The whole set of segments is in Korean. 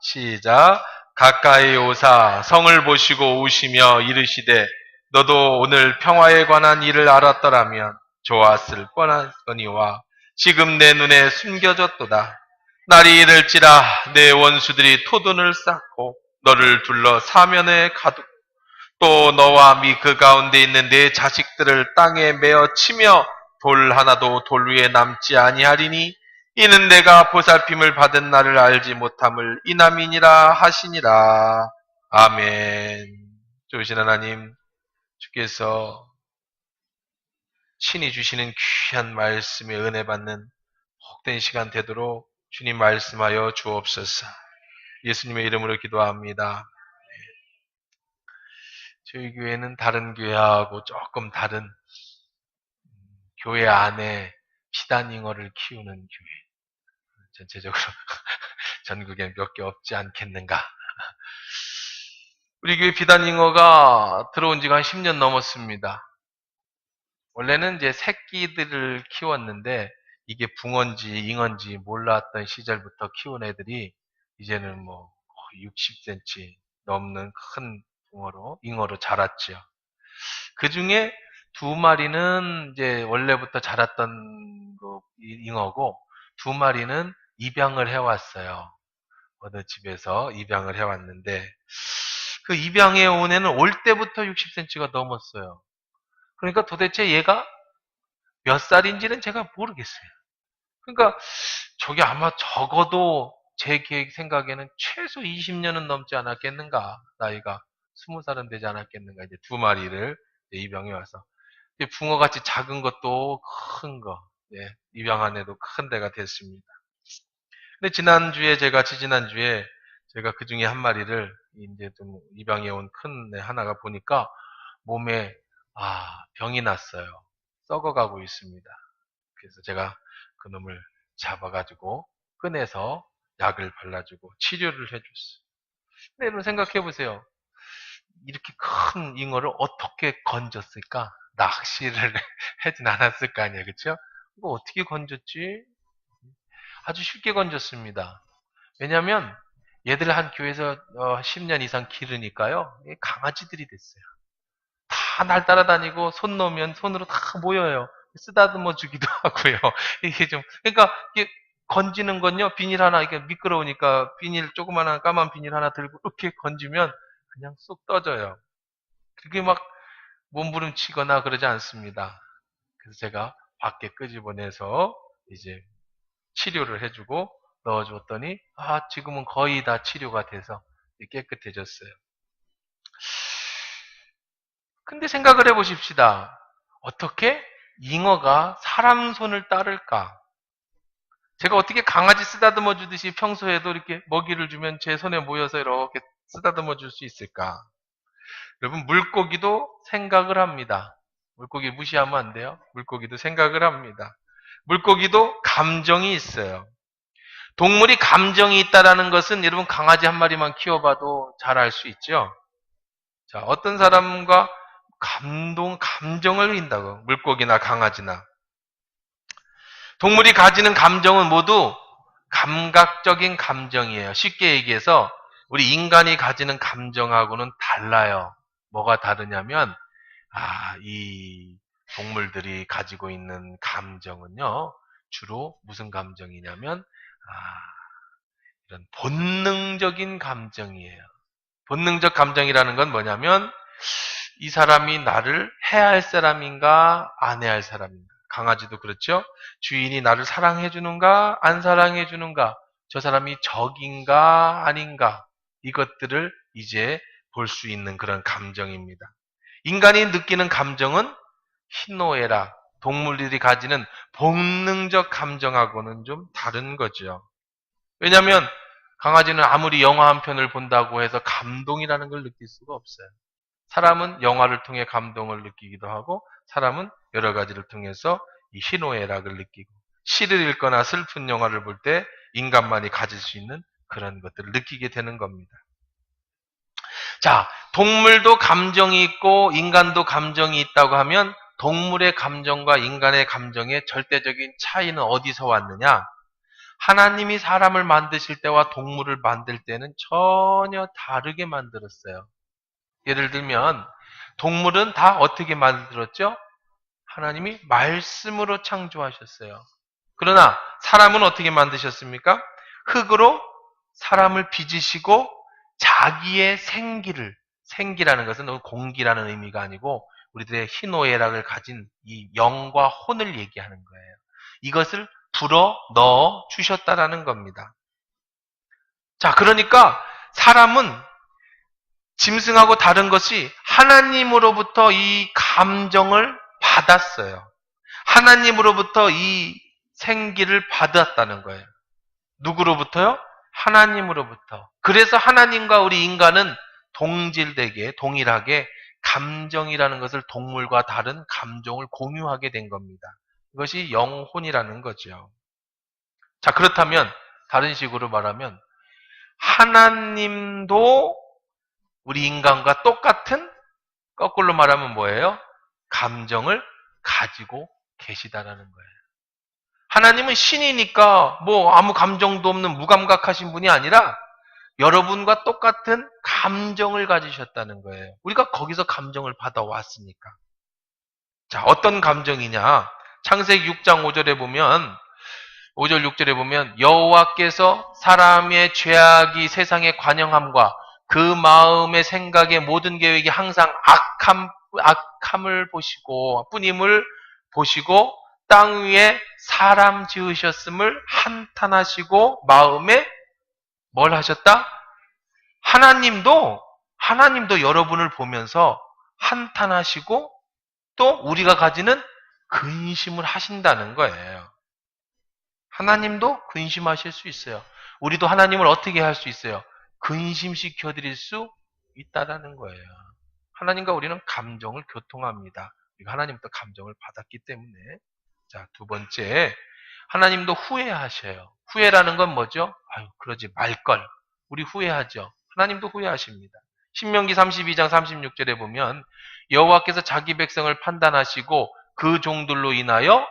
시작. 가까이 오사 성을 보시고 우시며 이르시되 너도 오늘 평화에 관한 일을 알았더라면 좋았을 뻔하거니와 지금 내 눈에 숨겨졌도다. 날이 이를지라 내 원수들이 토둔을 쌓고 너를 둘러 사면에 가두고 또 너와 그 가운데 있는 내 자식들을 땅에 메어 치며 돌 하나도 돌 위에 남지 아니하리니 이는 내가 보살핌을 받은 나를 알지 못함을 이남이니라 하시니라. 아멘. 좋으신 하나님, 주께서 신이 주시는 귀한 말씀에 은혜 받는 복된 시간 되도록 주님 말씀하여 주옵소서. 예수님의 이름으로 기도합니다. 저희 교회는 다른 교회하고 조금 다른 교회 안에 비단잉어를 키우는 교회. 전체적으로 전국에 몇 개 없지 않겠는가. 우리 교회 비단잉어가 들어온 지가 한 10년 넘었습니다. 원래는 이제 새끼들을 키웠는데 이게 붕어인지 잉어인지 몰랐던 시절부터 키운 애들이 이제는 뭐 60cm 넘는 큰 잉어로 자랐죠. 그 중에 2마리는 이제 원래부터 자랐던 잉어고 2마리는 입양을 해왔어요. 어느 집에서 입양을 해왔는데 그 입양해 온 애는 올 때부터 60cm가 넘었어요. 그러니까 도대체 얘가 몇 살인지는 제가 모르겠어요. 그러니까 저게 아마 적어도 제 생각에는 최소 20년은 넘지 않았겠는가. 나이가 20살은 되지 않았겠는가. 이제 2마리를 입양해 와서 붕어같이 작은 것도 큰 거, 입양한 애도 큰 데가 됐습니다. 근데 지지난주에 제가 그 중에 한 마리를 이제 좀 입양해 온 큰 애 하나가 보니까 몸에 병이 났어요. 썩어가고 있습니다. 그래서 제가 그 놈을 잡아가지고 꺼내서 약을 발라주고 치료를 해줬어요. 근데 여러분 생각해 보세요. 이렇게 큰 잉어를 어떻게 건졌을까? 낚시를 하진 않았을 거 아니에요, 그렇죠? 이거 어떻게 건졌지? 아주 쉽게 건졌습니다. 왜냐하면 얘들 한 교회에서 10년 이상 기르니까요, 강아지들이 됐어요. 다 날 따라다니고 손 놓으면 손으로 다 모여요. 쓰다듬어 주기도 하고요. 이게 좀 그러니까 이게 건지는 건요, 비닐 하나 이게 미끄러우니까 비닐 조그마한 까만 비닐 하나 들고 이렇게 건지면 그냥 쏙 떠져요. 그게 막 몸부림치거나 그러지 않습니다. 그래서 제가 밖에 끄집어내서 이제 치료를 해주고 넣어줬더니 지금은 거의 다 치료가 돼서 깨끗해졌어요. 근데 생각을 해보십시다. 어떻게 잉어가 사람 손을 따를까? 제가 어떻게 강아지 쓰다듬어 주듯이 평소에도 이렇게 먹이를 주면 제 손에 모여서 이렇게 쓰다듬어 줄 수 있을까? 여러분, 물고기도 생각을 합니다. 물고기 무시하면 안 돼요. 물고기도 생각을 합니다. 물고기도 감정이 있어요. 동물이 감정이 있다라는 것은 여러분 강아지 한 마리만 키워봐도 잘 알 수 있죠. 자, 어떤 사람과 감정을 흐린다고. 물고기나 강아지나. 동물이 가지는 감정은 모두 감각적인 감정이에요. 쉽게 얘기해서 우리 인간이 가지는 감정하고는 달라요. 뭐가 다르냐면 이 동물들이 가지고 있는 감정은요. 주로 무슨 감정이냐면 이런 본능적인 감정이에요. 본능적 감정이라는 건 뭐냐면 이 사람이 나를 해야 할 사람인가 안 해야 할 사람인가. 강아지도 그렇죠. 주인이 나를 사랑해 주는가 안 사랑해 주는가. 저 사람이 적인가 아닌가. 이것들을 이제 볼 수 있는 그런 감정입니다. 인간이 느끼는 감정은 희노애락, 동물들이 가지는 본능적 감정하고는 좀 다른 거죠. 왜냐하면 강아지는 아무리 영화 한 편을 본다고 해서 감동이라는 걸 느낄 수가 없어요. 사람은 영화를 통해 감동을 느끼기도 하고 사람은 여러 가지를 통해서 이 희노애락을 느끼고 시를 읽거나 슬픈 영화를 볼 때 인간만이 가질 수 있는 그런 것들을 느끼게 되는 겁니다. 자, 동물도 감정이 있고 인간도 감정이 있다고 하면 동물의 감정과 인간의 감정의 절대적인 차이는 어디서 왔느냐? 하나님이 사람을 만드실 때와 동물을 만들 때는 전혀 다르게 만들었어요. 예를 들면 동물은 다 어떻게 만들었죠? 하나님이 말씀으로 창조하셨어요. 그러나 사람은 어떻게 만드셨습니까? 흙으로 사람을 빚으시고 자기의 생기라는 것은 공기라는 의미가 아니고 우리들의 희노애락을 가진 이 영과 혼을 얘기하는 거예요. 이것을 불어 넣어 주셨다라는 겁니다. 자, 그러니까 사람은 짐승하고 다른 것이 하나님으로부터 이 감정을 받았어요. 하나님으로부터 이 생기를 받았다는 거예요. 누구로부터요? 하나님으로부터. 그래서 하나님과 우리 인간은 동일하게 감정이라는 것을 동물과 다른 감정을 공유하게 된 겁니다. 이것이 영혼이라는 거죠. 자, 그렇다면 다른 식으로 말하면 하나님도 우리 인간과 똑같은, 거꾸로 말하면 뭐예요? 감정을 가지고 계시다라는 거예요. 하나님은 신이니까 뭐 아무 감정도 없는 무감각하신 분이 아니라 여러분과 똑같은 감정을 가지셨다는 거예요. 우리가 거기서 감정을 받아왔으니까. 자, 어떤 감정이냐? 창세기 6장 5절에 보면 5절 6절에 보면 여호와께서 사람의 죄악이 세상에 관영함과 그 마음의 생각의 모든 계획이 항상 악함을 보시고 뿐임을 보시고 땅 위에 사람 지으셨음을 한탄하시고 마음에 뭘 하셨다? 하나님도 여러분을 보면서 한탄하시고 또 우리가 가지는 근심을 하신다는 거예요. 하나님도 근심하실 수 있어요. 우리도 하나님을 어떻게 할 수 있어요? 근심시켜 드릴 수 있다라는 거예요. 하나님과 우리는 감정을 교통합니다. 하나님도 감정을 받았기 때문에. 자, 두 번째, 하나님도 후회하셔요. 후회라는 건 뭐죠? 아유, 그러지 말걸. 우리 후회하죠. 하나님도 후회하십니다. 신명기 32장 36절에 보면 여호와께서 자기 백성을 판단하시고 그 종들로 인하여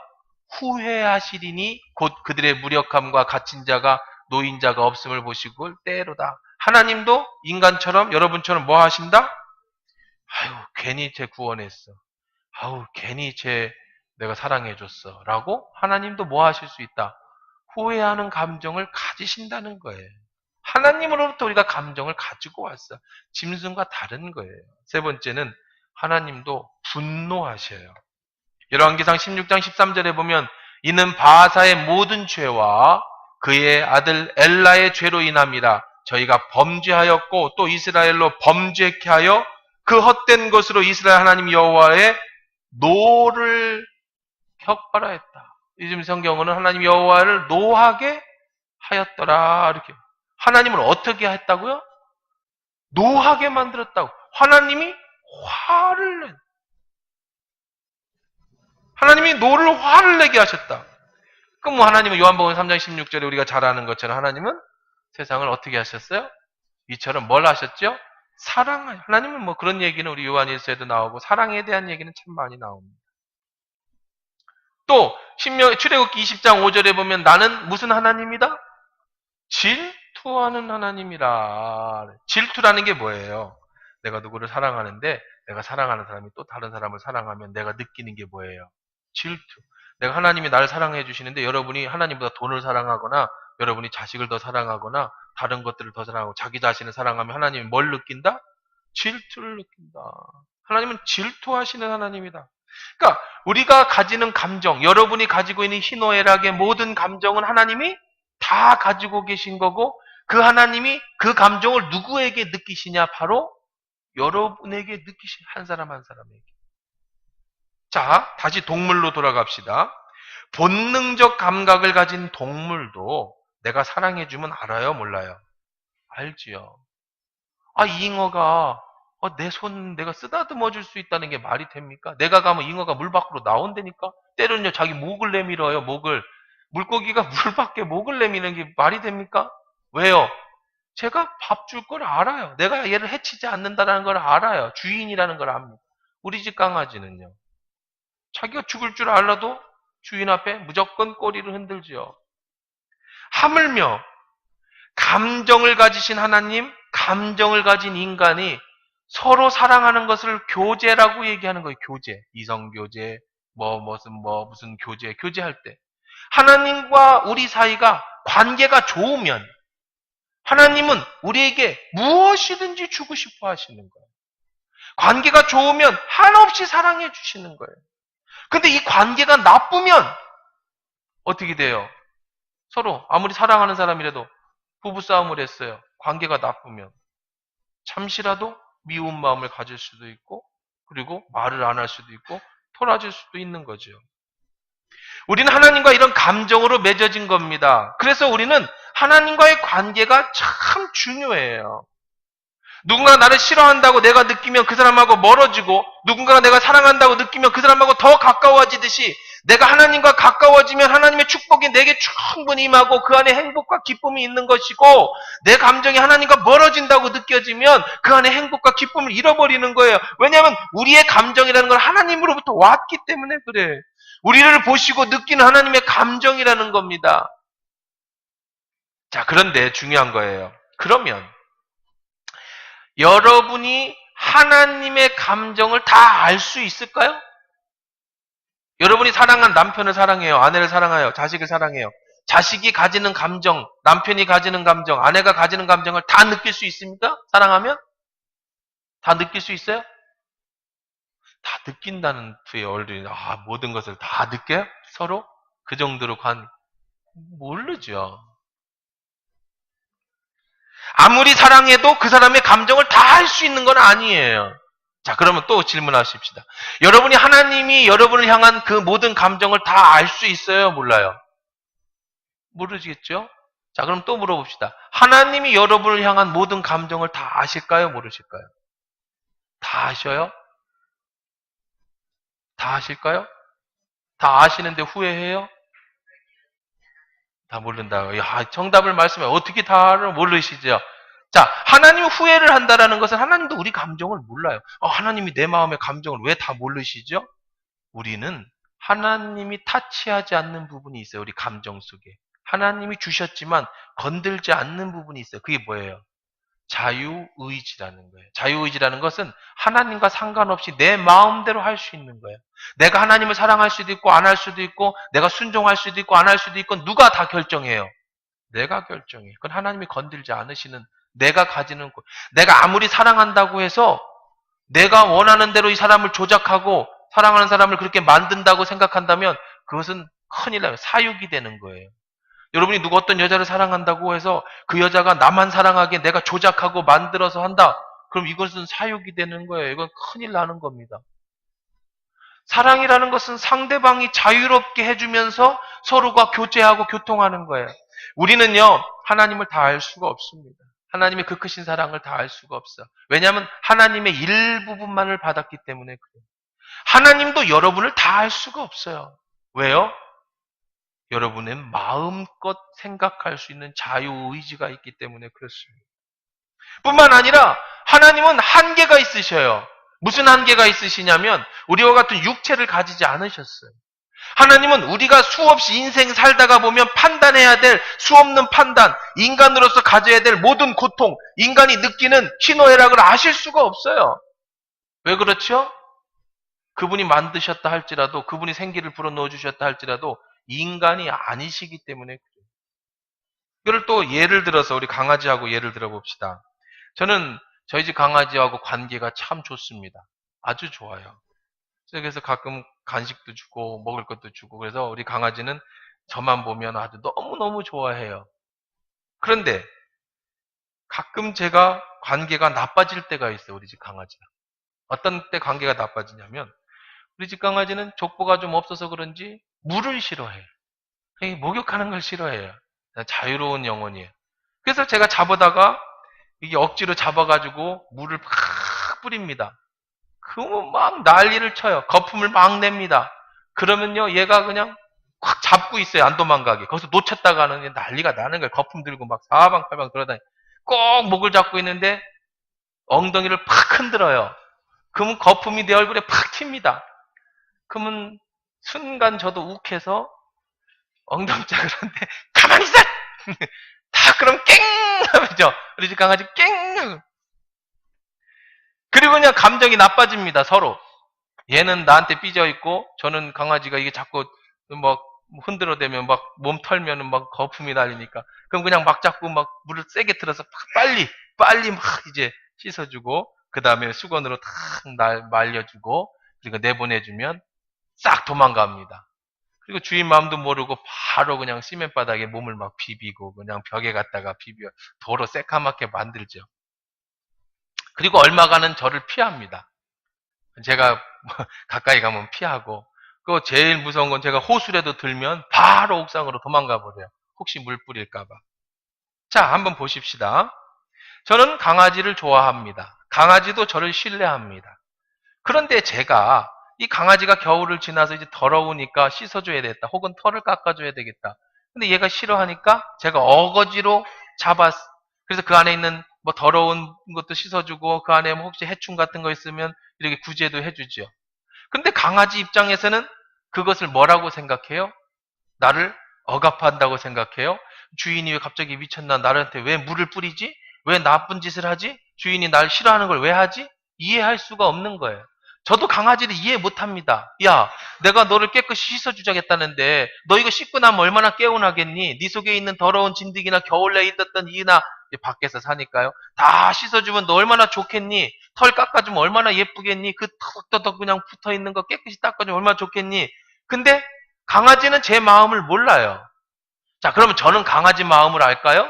후회하시리니 곧 그들의 무력함과 갇힌 자가 노인자가 없음을 보시고 때로다. 하나님도 인간처럼 여러분처럼 뭐 하신다? 아유, 괜히 쟤 구원했어. 아우, 괜히 내가 사랑해줬어. 라고 하나님도 뭐 하실 수 있다? 후회하는 감정을 가지신다는 거예요. 하나님으로부터 우리가 감정을 가지고 왔어. 짐승과 다른 거예요. 세 번째는 하나님도 분노하셔요. 열왕기상 16장 13절에 보면 이는 바하사의 모든 죄와 그의 아들 엘라의 죄로 인함이라 저희가 범죄하였고 또 이스라엘로 범죄케 하여 그 헛된 것으로 이스라엘 하나님 여호와의 노를 격발하였다. 요즘 성경은 하나님 여호와를 노하게 하였더라. 이렇게. 하나님을 어떻게 했다고요? 노하게 만들었다고. 하나님이 화를 낸. 하나님이 화를 내게 하셨다. 그럼 뭐 하나님은 요한복음 3장 16절에 우리가 잘 아는 것처럼 하나님은 세상을 어떻게 하셨어요? 이처럼 뭘 하셨죠? 사랑하여. 하나님은 뭐 그런 얘기는 우리 요한일서에도 나오고 사랑에 대한 얘기는 참 많이 나옵니다. 또 출애굽기 20장 5절에 보면 나는 무슨 하나님이다? 질투하는 하나님이라. 질투라는 게 뭐예요? 내가 누구를 사랑하는데 내가 사랑하는 사람이 또 다른 사람을 사랑하면 내가 느끼는 게 뭐예요? 질투. 내가 하나님이 나를 사랑해 주시는데 여러분이 하나님보다 돈을 사랑하거나 여러분이 자식을 더 사랑하거나 다른 것들을 더 사랑하고 자기 자신을 사랑하면 하나님이 뭘 느낀다? 질투를 느낀다. 하나님은 질투하시는 하나님이다. 그러니까 우리가 가지는 감정, 여러분이 가지고 있는 희노애락의 모든 감정은 하나님이 다 가지고 계신 거고 그 하나님이 그 감정을 누구에게 느끼시냐? 바로 여러분에게 느끼신 한 사람 한 사람에게. 자, 다시 동물로 돌아갑시다. 본능적 감각을 가진 동물도 내가 사랑해주면 알아요? 몰라요? 알지요. 아, 이 잉어가 내 손 내가 쓰다듬어 줄 수 있다는 게 말이 됩니까? 내가 가면 잉어가 물 밖으로 나온다니까? 때로는요, 자기 목을 내밀어요, 목을. 물고기가 물 밖에 목을 내미는 게 말이 됩니까? 왜요? 제가 밥 줄 걸 알아요. 내가 얘를 해치지 않는다는 걸 알아요. 주인이라는 걸 압니다. 우리 집 강아지는요. 자기가 죽을 줄 알아도 주인 앞에 무조건 꼬리를 흔들지요. 하물며 감정을 가지신 하나님, 감정을 가진 인간이 서로 사랑하는 것을 교제라고 얘기하는 거예요. 교제. 이성교제, 무슨 교제할 때. 하나님과 우리 사이가 관계가 좋으면 하나님은 우리에게 무엇이든지 주고 싶어 하시는 거예요. 관계가 좋으면 한없이 사랑해 주시는 거예요. 근데 이 관계가 나쁘면 어떻게 돼요? 서로 아무리 사랑하는 사람이라도 부부싸움을 했어요. 관계가 나쁘면 잠시라도 미운 마음을 가질 수도 있고 그리고 말을 안 할 수도 있고 토라질 수도 있는 거죠. 우리는 하나님과 이런 감정으로 맺어진 겁니다. 그래서 우리는 하나님과의 관계가 참 중요해요. 누군가 나를 싫어한다고 내가 느끼면 그 사람하고 멀어지고 누군가가 내가 사랑한다고 느끼면 그 사람하고 더 가까워지듯이 내가 하나님과 가까워지면 하나님의 축복이 내게 충분히 임하고 그 안에 행복과 기쁨이 있는 것이고 내 감정이 하나님과 멀어진다고 느껴지면 그 안에 행복과 기쁨을 잃어버리는 거예요. 왜냐하면 우리의 감정이라는 건 하나님으로부터 왔기 때문에 그래. 우리를 보시고 느끼는 하나님의 감정이라는 겁니다. 자, 그런데 중요한 거예요. 그러면 여러분이 하나님의 감정을 다 알 수 있을까요? 여러분이 사랑한 남편을 사랑해요. 아내를 사랑해요. 자식을 사랑해요. 자식이 가지는 감정, 남편이 가지는 감정, 아내가 가지는 감정을 다 느낄 수 있습니까? 사랑하면? 다 느낄 수 있어요? 다 느낀다는 투의 얼굴이 모든 것을 다 느껴요? 서로? 그 정도로 모르죠. 아무리 사랑해도 그 사람의 감정을 다 알 수 있는 건 아니에요. 자, 그러면 또 질문하십시다. 여러분이 하나님이 여러분을 향한 그 모든 감정을 다 알 수 있어요? 몰라요? 모르시겠죠? 자, 그럼 또 물어봅시다. 하나님이 여러분을 향한 모든 감정을 다 아실까요? 모르실까요? 다 아셔요? 다 아실까요? 다 아시는데 후회해요? 다 모른다. 정답을 말씀해. 어떻게 다를 모르시죠? 자, 하나님 후회를 한다라는 것은 하나님도 우리 감정을 몰라요. 하나님이 내 마음의 감정을 왜 다 모르시죠? 우리는 하나님이 타치하지 않는 부분이 있어요. 우리 감정 속에. 하나님이 주셨지만 건들지 않는 부분이 있어요. 그게 뭐예요? 자유의지라는 거예요. 자유의지라는 것은 하나님과 상관없이 내 마음대로 할 수 있는 거예요. 내가 하나님을 사랑할 수도 있고 안 할 수도 있고 내가 순종할 수도 있고 안 할 수도 있고 누가 다 결정해요? 내가 결정해. 그건 하나님이 건들지 않으시는 내가 가지는 것. 내가 아무리 사랑한다고 해서 내가 원하는 대로 이 사람을 조작하고 사랑하는 사람을 그렇게 만든다고 생각한다면 그것은 큰일 나요. 사육이 되는 거예요. 여러분이 누구 어떤 여자를 사랑한다고 해서 그 여자가 나만 사랑하게 내가 조작하고 만들어서 한다. 그럼 이것은 사육이 되는 거예요. 이건 큰일 나는 겁니다. 사랑이라는 것은 상대방이 자유롭게 해주면서 서로가 교제하고 교통하는 거예요. 우리는요, 하나님을 다 알 수가 없습니다. 하나님의 그 크신 사랑을 다 알 수가 없어요. 왜냐하면 하나님의 일부분만을 받았기 때문에 그래요. 하나님도 여러분을 다 알 수가 없어요. 왜요? 여러분의 마음껏 생각할 수 있는 자유의지가 있기 때문에 그렇습니다. 뿐만 아니라 하나님은 한계가 있으셔요. 무슨 한계가 있으시냐면 우리와 같은 육체를 가지지 않으셨어요. 하나님은 우리가 수없이 인생 살다가 보면 판단해야 될 수없는 판단, 인간으로서 가져야 될 모든 고통, 인간이 느끼는 희노애락을 아실 수가 없어요. 왜 그렇죠? 그분이 만드셨다 할지라도, 그분이 생기를 불어넣어 주셨다 할지라도 인간이 아니시기 때문에 그래요. 이걸 또 예를 들어서 우리 강아지하고 예를 들어봅시다. 저는 저희 집 강아지하고 관계가 참 좋습니다. 아주 좋아요. 그래서 가끔 간식도 주고 먹을 것도 주고 그래서 우리 강아지는 저만 보면 아주 너무너무 좋아해요. 그런데 가끔 제가 관계가 나빠질 때가 있어요. 우리 집 강아지랑. 어떤 때 관계가 나빠지냐면 우리 집 강아지는 족보가 좀 없어서 그런지 물을 싫어해요. 목욕하는 걸 싫어해요. 자유로운 영혼이에요. 그래서 제가 잡아다가 이게 억지로 잡아가지고 물을 팍 뿌립니다. 그러면 막 난리를 쳐요. 거품을 막 냅니다. 그러면요, 얘가 그냥 확 잡고 있어요. 안 도망가게. 거기서 놓쳤다가는 난리가 나는 거예요. 거품 들고 막 사방팔방 돌아다니. 꼭 목을 잡고 있는데 엉덩이를 팍 흔들어요. 그러면 거품이 내 얼굴에 팍 튑니다. 그러면 순간 저도 욱해서 엉덩이짝을 하는데 가만히 있어! 다 그럼 깽 하죠. 우리 집 강아지 깽. 그리고 그냥 감정이 나빠집니다. 서로. 얘는 나한테 삐져 있고 저는 강아지가 이게 자꾸 막 흔들어대면 막 몸 털면은 막 거품이 날리니까 그럼 그냥 막 자꾸 막 물을 세게 틀어서 빨리 막 이제 씻어주고 그 다음에 수건으로 탁 말려주고 그리고 내보내주면 싹 도망갑니다. 그리고 주인 마음도 모르고 바로 그냥 시멘 바닥에 몸을 막 비비고 그냥 벽에 갖다가 비벼 도로 새까맣게 만들죠. 그리고 얼마간은 저를 피합니다. 제가 가까이 가면 피하고 그 제일 무서운 건 제가 호수라도 들면 바로 옥상으로 도망가 버려요. 혹시 물 뿌릴까 봐. 자, 한번 보십시다. 저는 강아지를 좋아합니다. 강아지도 저를 신뢰합니다. 그런데 제가 이 강아지가 겨울을 지나서 이제 더러우니까 씻어줘야 되겠다. 혹은 털을 깎아줘야 되겠다. 근데 얘가 싫어하니까 제가 어거지로 잡았어. 그래서 그 안에 있는 뭐 더러운 것도 씻어주고 그 안에 뭐 혹시 해충 같은 거 있으면 이렇게 구제도 해주죠. 근데 강아지 입장에서는 그것을 뭐라고 생각해요? 나를 억압한다고 생각해요? 주인이 왜 갑자기 미쳤나? 나한테 왜 물을 뿌리지? 왜 나쁜 짓을 하지? 주인이 날 싫어하는 걸 왜 하지? 이해할 수가 없는 거예요. 저도 강아지를 이해 못합니다. 야, 내가 너를 깨끗이 씻어주자겠다는데 너 이거 씻고 나면 얼마나 개운하겠니? 네 속에 있는 더러운 진드기나 겨울에 있었던 이나 밖에서 사니까요. 다 씻어주면 너 얼마나 좋겠니? 털 깎아주면 얼마나 예쁘겠니? 그 턱턱턱 그냥 붙어있는 거 깨끗이 닦아주면 얼마나 좋겠니? 근데 강아지는 제 마음을 몰라요. 자, 그러면 저는 강아지 마음을 알까요?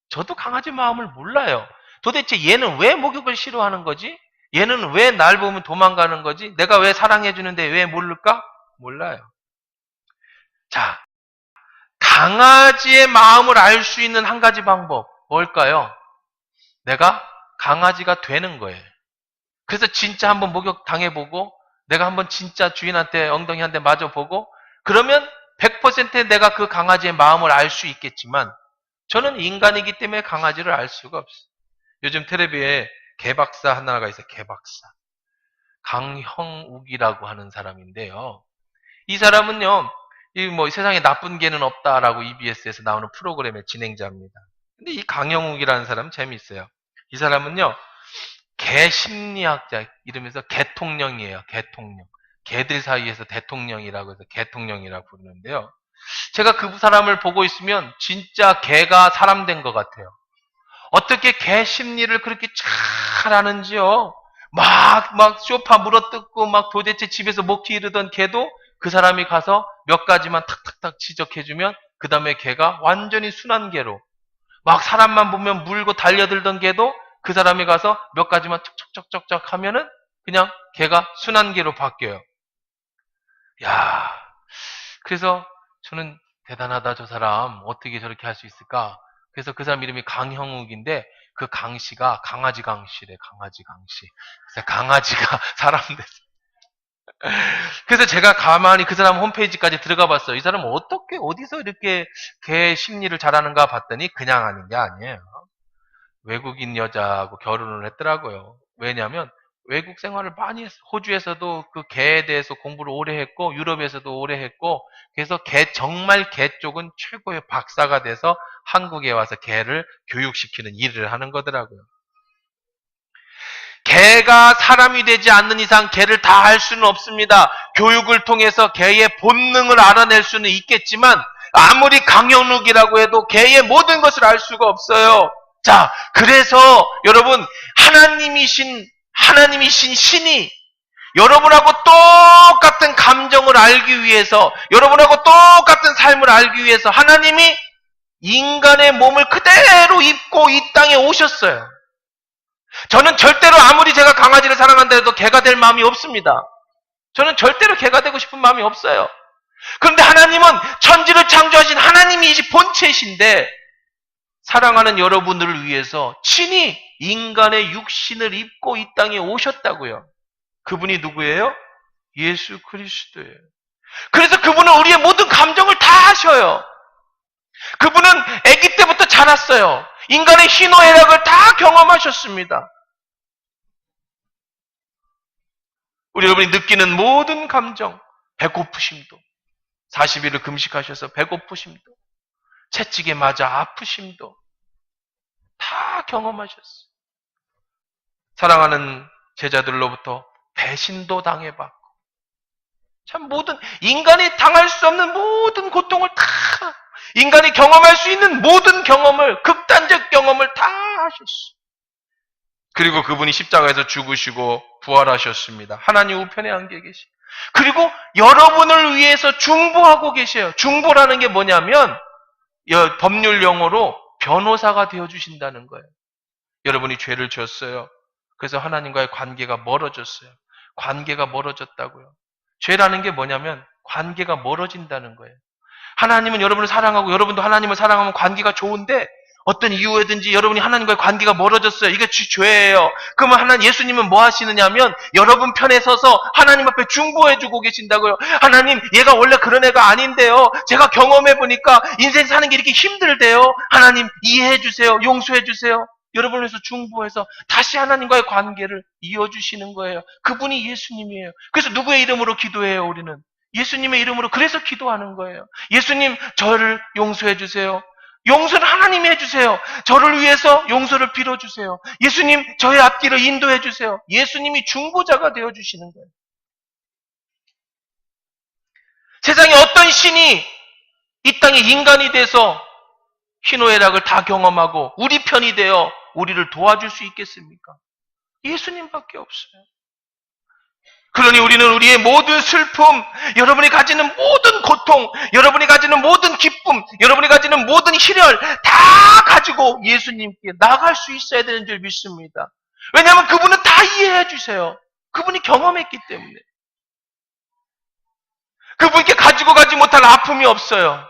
저도 강아지 마음을 몰라요. 도대체 얘는 왜 목욕을 싫어하는 거지? 얘는 왜 날 보면 도망가는 거지? 내가 왜 사랑해주는데 왜 모를까? 몰라요. 자, 강아지의 마음을 알 수 있는 한 가지 방법, 뭘까요? 내가 강아지가 되는 거예요. 그래서 진짜 한번 목욕 당해보고, 내가 한번 진짜 주인한테 엉덩이 한 대 맞아보고, 그러면 100% 내가 그 강아지의 마음을 알 수 있겠지만, 저는 인간이기 때문에 강아지를 알 수가 없어요. 요즘 텔레비에 개박사 하나가 있어요. 개박사. 강형욱이라고 하는 사람인데요. 이 사람은요, 이 뭐 세상에 나쁜 개는 없다라고 EBS에서 나오는 프로그램의 진행자입니다. 근데 이 강형욱이라는 사람은 재미있어요. 이 사람은요, 개 심리학자 이러면서 개통령이에요. 개통령. 개들 사이에서 대통령이라고 해서 개통령이라고 부르는데요. 제가 그 사람을 보고 있으면 진짜 개가 사람 된 것 같아요. 어떻게 개 심리를 그렇게 잘 아는지요. 막 쇼파 물어뜯고 막 도대체 집에서 목 기르던 개도 그 사람이 가서 몇 가지만 탁탁탁 지적해주면 그 다음에 개가 완전히 순한 개로 막 사람만 보면 물고 달려들던 개도 그 사람이 가서 몇 가지만 척척척척척 하면은 그냥 개가 순한 개로 바뀌어요. 야, 그래서 저는 대단하다 저 사람 어떻게 저렇게 할 수 있을까? 그래서 그 사람 이름이 강형욱인데 그 강씨가 강아지 강씨래 강아지 강씨. 그래서 강아지가 사람 됐어. 그래서 제가 가만히 그 사람 홈페이지까지 들어가 봤어요. 이 사람은 어떻게 어디서 이렇게 개 심리를 잘하는가 봤더니 그냥 하는 게 아니에요. 외국인 여자하고 결혼을 했더라고요. 왜냐하면 외국 생활을 많이 했어요. 호주에서도 그 개에 대해서 공부를 오래 했고 유럽에서도 오래 했고 그래서 정말 개 쪽은 최고의 박사가 돼서 한국에 와서 개를 교육시키는 일을 하는 거더라고요. 개가 사람이 되지 않는 이상 개를 다 할 수는 없습니다. 교육을 통해서 개의 본능을 알아낼 수는 있겠지만 아무리 강형욱이라고 해도 개의 모든 것을 알 수가 없어요. 자, 그래서 여러분 하나님이신 신이 여러분하고 똑같은 감정을 알기 위해서 여러분하고 똑같은 삶을 알기 위해서 하나님이 인간의 몸을 그대로 입고 이 땅에 오셨어요. 저는 절대로 아무리 제가 강아지를 사랑한다 해도 개가 될 마음이 없습니다. 저는 절대로 개가 되고 싶은 마음이 없어요. 그런데 하나님은 천지를 창조하신 하나님이 본체이신데 사랑하는 여러분들을 위해서 친히 인간의 육신을 입고 이 땅에 오셨다고요. 그분이 누구예요? 예수 그리스도예요. 그래서 그분은 우리의 모든 감정을 다 아셔요. 그분은 아기 때부터 자랐어요. 인간의 희노애락을 다 경험하셨습니다. 우리 여러분이 느끼는 모든 감정, 배고프심도, 40일을 금식하셔서 배고프심도, 채찍에 맞아 아프심도 다 경험하셨어요. 사랑하는 제자들로부터 배신도 당해봤고, 참 모든 인간이 당할 수 없는 모든 고통을 다, 인간이 경험할 수 있는 모든 경험을, 극단적 경험을 다 하셨어요. 그리고 그분이 십자가에서 죽으시고 부활하셨습니다. 하나님 우편에 앉아 계시. 그리고 여러분을 위해서 중보하고 계셔요. 중보라는 게 뭐냐면 법률 용어로 변호사가 되어주신다는 거예요. 여러분이 죄를 지었어요. 그래서 하나님과의 관계가 멀어졌어요. 관계가 멀어졌다고요. 죄라는 게 뭐냐면 관계가 멀어진다는 거예요. 하나님은 여러분을 사랑하고 여러분도 하나님을 사랑하면 관계가 좋은데 어떤 이유에든지 여러분이 하나님과의 관계가 멀어졌어요. 이게 죄예요. 그러면 예수님은 뭐 하시느냐면 여러분 편에 서서 하나님 앞에 중보해주고 계신다고요. 하나님, 얘가 원래 그런 애가 아닌데요. 제가 경험해보니까 인생 사는 게 이렇게 힘들대요. 하나님, 이해해주세요. 용서해주세요. 여러분을 위해서 중보해서 다시 하나님과의 관계를 이어주시는 거예요. 그분이 예수님이에요. 그래서 누구의 이름으로 기도해요, 우리는? 예수님의 이름으로 그래서 기도하는 거예요. 예수님, 저를 용서해주세요. 용서를 하나님이 해주세요. 저를 위해서 용서를 빌어주세요. 예수님, 저의 앞길을 인도해주세요. 예수님이 중보자가 되어주시는 거예요. 세상에 어떤 신이 이 땅에 인간이 돼서 희노애락을 다 경험하고 우리 편이 되어 우리를 도와줄 수 있겠습니까? 예수님밖에 없어요. 그러니 우리는 우리의 모든 슬픔, 여러분이 가지는 모든 고통, 여러분이 가지는 모든 기쁨, 여러분이 가지는 모든 희열 다 가지고 예수님께 나갈 수 있어야 되는 줄 믿습니다. 왜냐하면 그분은 다 이해해 주세요. 그분이 경험했기 때문에. 그분께 가지고 가지 못할 아픔이 없어요.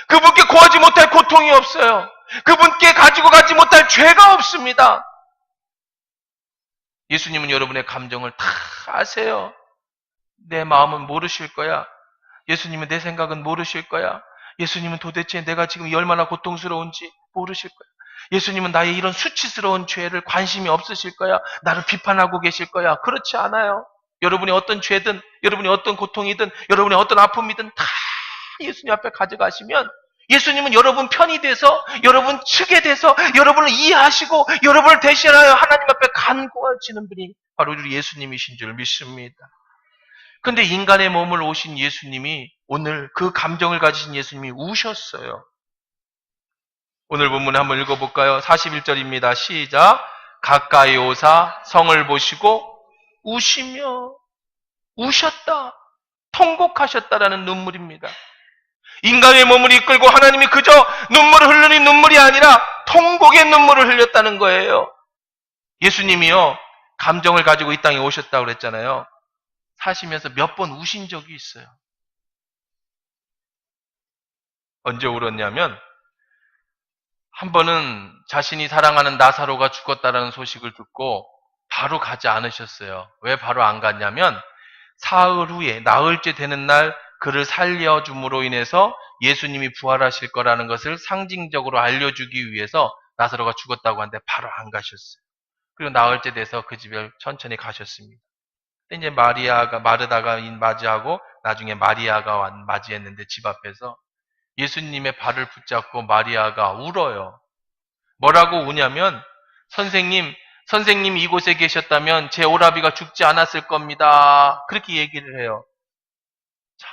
그분께 구하지 못할 고통이 없어요. 그분께 가지고 가지 못할 죄가 없습니다. 예수님은 여러분의 감정을 다 아세요. 내 마음은 모르실 거야. 예수님은 내 생각은 모르실 거야. 예수님은 도대체 내가 지금 얼마나 고통스러운지 모르실 거야. 예수님은 나의 이런 수치스러운 죄를 관심이 없으실 거야. 나를 비판하고 계실 거야. 그렇지 않아요. 여러분이 어떤 죄든, 여러분이 어떤 고통이든, 여러분이 어떤 아픔이든 다 예수님 앞에 가져가시면 예수님은 여러분 편이 돼서, 여러분 측에 돼서, 여러분을 이해하시고, 여러분을 대신하여 하나님 앞에 간구하시는 분이 바로 우리 예수님이신 줄 믿습니다. 근데 인간의 몸을 오신 예수님이 오늘 그 감정을 가지신 예수님이 우셨어요. 오늘 본문에 한번 읽어볼까요? 41절입니다. 시작. 가까이 오사 성을 보시고 우시며 우셨다. 통곡하셨다라는 눈물입니다. 인간의 몸을 이끌고 하나님이 그저 눈물을 흘리는 눈물이 아니라 통곡의 눈물을 흘렸다는 거예요. 예수님이요. 감정을 가지고 이 땅에 오셨다고 그랬잖아요. 사시면서 몇 번 우신 적이 있어요. 언제 울었냐면 한 번은 자신이 사랑하는 나사로가 죽었다는 소식을 듣고 바로 가지 않으셨어요. 왜 바로 안 갔냐면 사흘 후에 나흘째 되는 날 그를 살려줌으로 인해서 예수님이 부활하실 거라는 것을 상징적으로 알려주기 위해서 나사로가 죽었다고 하는데 바로 안 가셨어요. 그리고 나흘째 돼서 그 집에 천천히 가셨습니다. 이제 마르다가 맞이하고 나중에 마리아가 맞이했는데 집 앞에서 예수님의 발을 붙잡고 마리아가 울어요. 뭐라고 우냐면 선생님 이곳에 계셨다면 제 오라비가 죽지 않았을 겁니다. 그렇게 얘기를 해요. 자,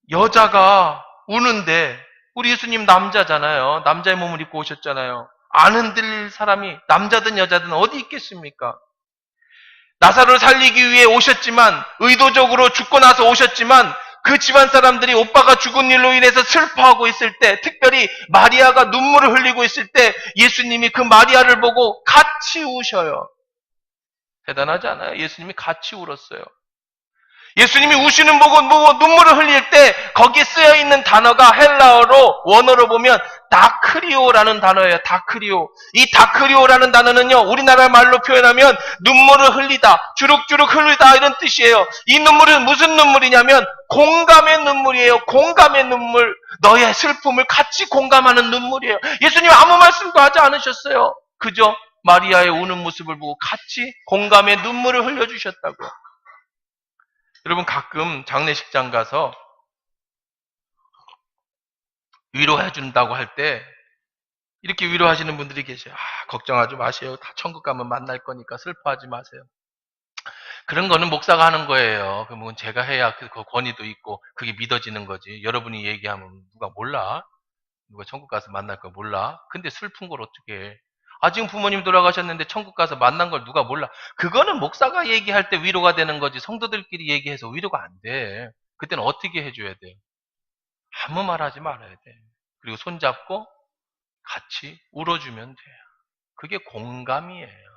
여자가 우는데 우리 예수님 남자잖아요. 남자의 몸을 입고 오셨잖아요. 안 흔들릴 사람이 남자든 여자든 어디 있겠습니까? 나사로를 살리기 위해 오셨지만 의도적으로 죽고 나서 오셨지만 그 집안 사람들이 오빠가 죽은 일로 인해서 슬퍼하고 있을 때 특별히 마리아가 눈물을 흘리고 있을 때 예수님이 그 마리아를 보고 같이 우셔요. 대단하지 않아요? 예수님이 같이 울었어요. 예수님이 우시는 보고 눈물을 흘릴 때 거기에 쓰여 있는 단어가 헬라어로 원어로 보면 다크리오라는 단어예요. 다크리오. 이 다크리오라는 단어는요. 우리나라 말로 표현하면 눈물을 흘리다, 주룩주룩 흘리다 이런 뜻이에요. 이 눈물은 무슨 눈물이냐면 공감의 눈물이에요. 공감의 눈물. 너의 슬픔을 같이 공감하는 눈물이에요. 예수님 아무 말씀도 하지 않으셨어요. 그저 마리아의 우는 모습을 보고 같이 공감의 눈물을 흘려주셨다고요. 여러분 가끔 장례식장 가서 위로해 준다고 할 때 이렇게 위로하시는 분들이 계세요. 걱정하지 마세요. 다 천국 가면 만날 거니까 슬퍼하지 마세요. 그런 거는 목사가 하는 거예요. 그러면 제가 해야 그 권위도 있고 그게 믿어지는 거지. 여러분이 얘기하면 누가 몰라? 누가 천국 가서 만날 거 몰라? 근데 슬픈 걸 어떻게 해? 지금 부모님 돌아가셨는데 천국 가서 만난 걸 누가 몰라? 그거는 목사가 얘기할 때 위로가 되는 거지. 성도들끼리 얘기해서 위로가 안 돼. 그때는 어떻게 해줘야 돼? 아무 말 하지 말아야 돼. 그리고 손잡고 같이 울어주면 돼요. 그게 공감이에요.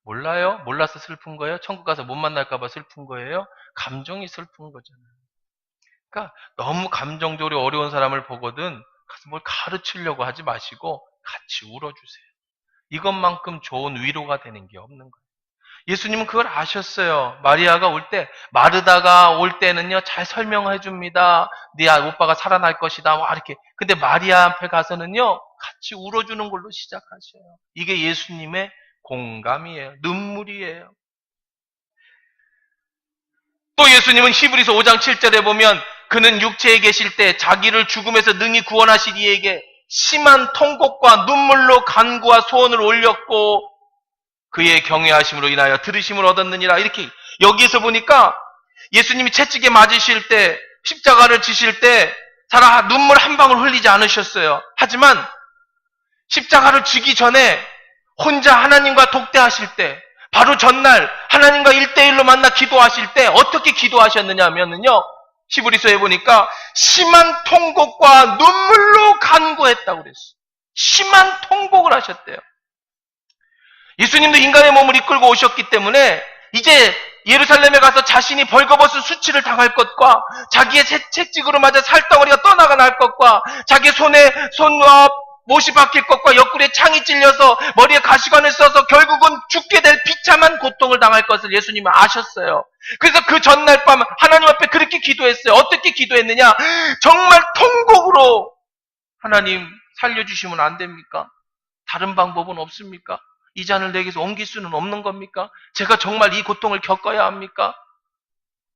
몰라요? 몰라서 슬픈 거예요? 천국 가서 못 만날까봐 슬픈 거예요? 감정이 슬픈 거잖아요. 그러니까 너무 감정적으로 어려운 사람을 보거든 가서 뭘 가르치려고 하지 마시고 같이 울어주세요. 이것만큼 좋은 위로가 되는 게 없는 거예요. 예수님은 그걸 아셨어요. 마리아가 올 때, 마르다가 올 때는요, 잘 설명해 줍니다. 네 오빠가 살아날 것이다. 이렇게. 근데 마리아 앞에 가서는요, 같이 울어주는 걸로 시작하셔요. 이게 예수님의 공감이에요. 눈물이에요. 또 예수님은 히브리서 5장 7절에 보면 그는 육체에 계실 때 자기를 죽음에서 능히 구원하실 이에게 심한 통곡과 눈물로 간구와 소원을 올렸고 그의 경외하심으로 인하여 들으심을 얻었느니라. 이렇게 여기에서 보니까 예수님이 채찍에 맞으실 때 십자가를 지실 때 잘 눈물 한 방울 흘리지 않으셨어요. 하지만 십자가를 지기 전에 혼자 하나님과 독대하실 때 바로 전날 하나님과 1대1로 만나 기도하실 때 어떻게 기도하셨느냐 하면요. 히브리서에 보니까 심한 통곡과 눈물로 간구했다고 그랬어요. 심한 통곡을 하셨대요. 예수님도 인간의 몸을 이끌고 오셨기 때문에 이제 예루살렘에 가서 자신이 벌거벗은 수치를 당할 것과 자기의 채찍으로 맞아 살덩어리가 떠나가 날 것과 자기의 손에 못이 박힐 것과 옆구리에 창이 찔려서 머리에 가시관을 써서 결국은 죽게 될 비참한 고통을 당할 것을 예수님은 아셨어요. 그래서 그 전날 밤 하나님 앞에 그렇게 기도했어요. 어떻게 기도했느냐? 정말 통곡으로 하나님 살려주시면 안 됩니까? 다른 방법은 없습니까? 이 잔을 내게서 옮길 수는 없는 겁니까? 제가 정말 이 고통을 겪어야 합니까?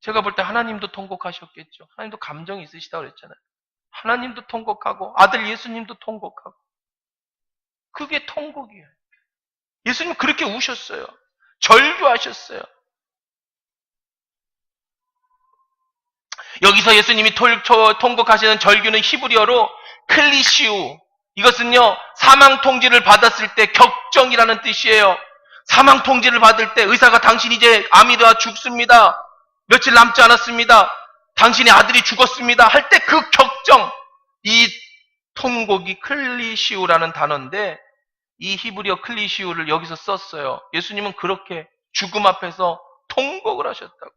제가 볼 때 하나님도 통곡하셨겠죠. 하나님도 감정이 있으시다고 그랬잖아요. 하나님도 통곡하고 아들 예수님도 통곡하고 그게 통곡이에요. 예수님 그렇게 우셨어요. 절규하셨어요. 여기서 예수님이 통곡하시는 절규는 히브리어로 클리시우, 이것은요 사망 통지를 받았을 때 격정이라는 뜻이에요. 사망 통지를 받을 때 의사가 당신이 이제 암이 되어 죽습니다. 며칠 남지 않았습니다. 당신의 아들이 죽었습니다. 할 때 그 격정, 이 통곡이 클리시우라는 단어인데 이 히브리어 클리시우를 여기서 썼어요. 예수님은 그렇게 죽음 앞에서 통곡을 하셨다고.